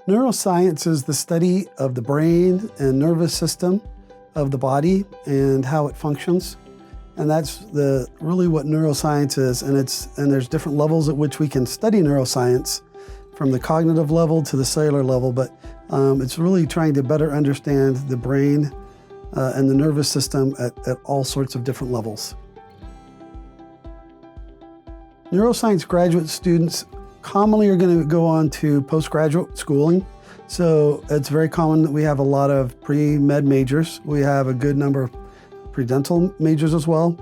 Neuroscience is the study of the brain and nervous system of the body and how it functions. And that's really what neuroscience is. And there's different levels at which we can study neuroscience, from the cognitive level to the cellular level, but it's really trying to better understand the brain and the nervous system at all sorts of different levels. Neuroscience graduate students commonly are going to go on to postgraduate schooling. So it's very common that we have a lot of pre-med majors. We have a good number of pre-dental majors as well.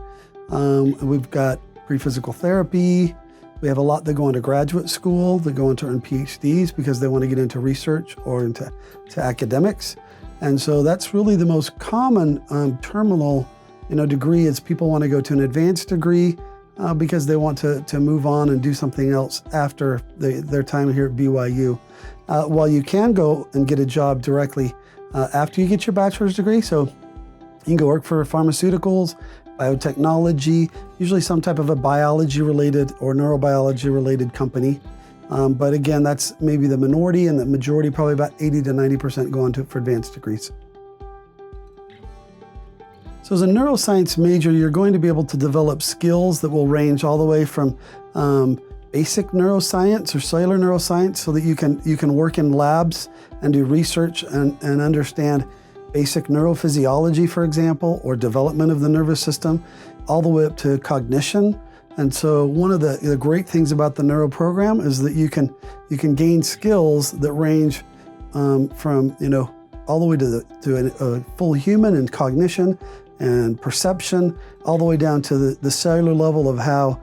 We've got pre-physical therapy. We have a lot that go into graduate school, that go into earn PhDs because they want to get into research or into academics. And so that's really the most common terminal degree is people want to go to an advanced degree because they want to move on and do something else after their time here at BYU. While you can go and get a job directly after you get your bachelor's degree, so you can go work for pharmaceuticals, biotechnology, usually some type of a biology-related or neurobiology-related company. But again, that's maybe the minority, and the majority, probably about 80 to 90%, go on for advanced degrees. So as a neuroscience major, you're going to be able to develop skills that will range all the way from basic neuroscience or cellular neuroscience, so that you can work in labs and do research and understand basic neurophysiology, for example, or development of the nervous system, all the way up to cognition. And so one of the great things about the neuro program is that you can gain skills that range from all the way to a full human in cognition and perception, all the way down to the cellular level of how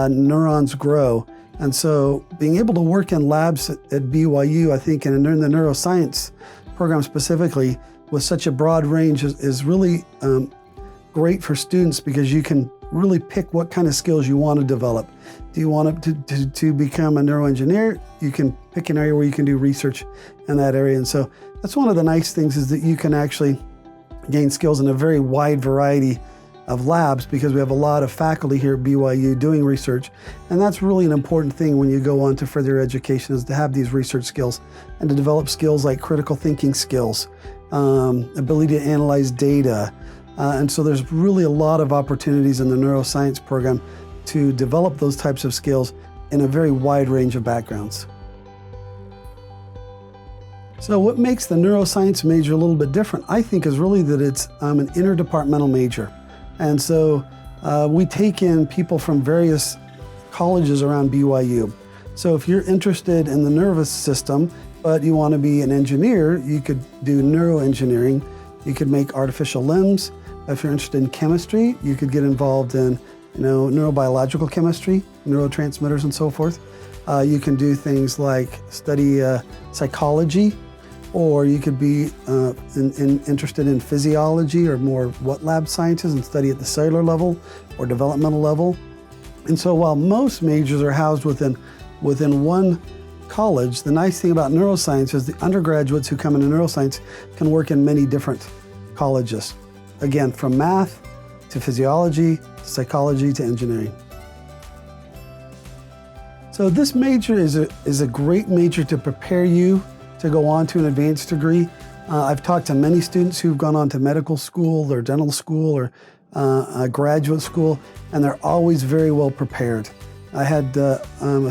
neurons grow. And so being able to work in labs at BYU, I think, and in the neuroscience program specifically, with such a broad range is really great for students, because you can really pick what kind of skills you want to develop. Do you want to become a neuroengineer? You can pick an area where you can do research in that area. And so that's one of the nice things, is that you can actually gain skills in a very wide variety of labs, because we have a lot of faculty here at BYU doing research. And that's really an important thing when you go on to further education, is to have these research skills and to develop skills like critical thinking skills, ability to analyze data. And so there's really a lot of opportunities in the neuroscience program to develop those types of skills in a very wide range of backgrounds. So what makes the neuroscience major a little bit different, I think, is really that it's an interdepartmental major. And so we take in people from various colleges around BYU. So if you're interested in the nervous system, but you want to be an engineer, you could do neuroengineering. You could make artificial limbs. If you're interested in chemistry, you could get involved in neurobiological chemistry, neurotransmitters and so forth. You can do things like study psychology, or you could be interested in physiology or more wet lab sciences and study at the cellular level or developmental level. And so while most majors are housed within one college, the nice thing about neuroscience is the undergraduates who come into neuroscience can work in many different colleges. Again, from math to physiology, to psychology, to engineering. So this major is a great major to prepare you to go on to an advanced degree. I've talked to many students who've gone on to medical school or dental school or graduate school, and they're always very well prepared. I had a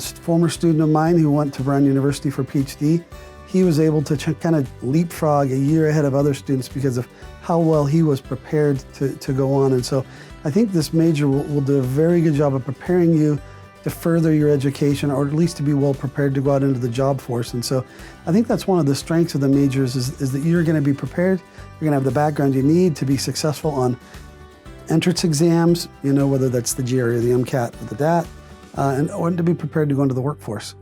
former student of mine who went to Brown University for a PhD. He was able to kind of leapfrog a year ahead of other students because of how well he was prepared to go on. And so I think this major will do a very good job of preparing you to further your education, or at least to be well prepared to go out into the job force. And so I think that's one of the strengths of the majors is that you're going to be prepared. You're going to have the background you need to be successful on entrance exams, whether that's the GRE or the MCAT or the DAT, and to be prepared to go into the workforce.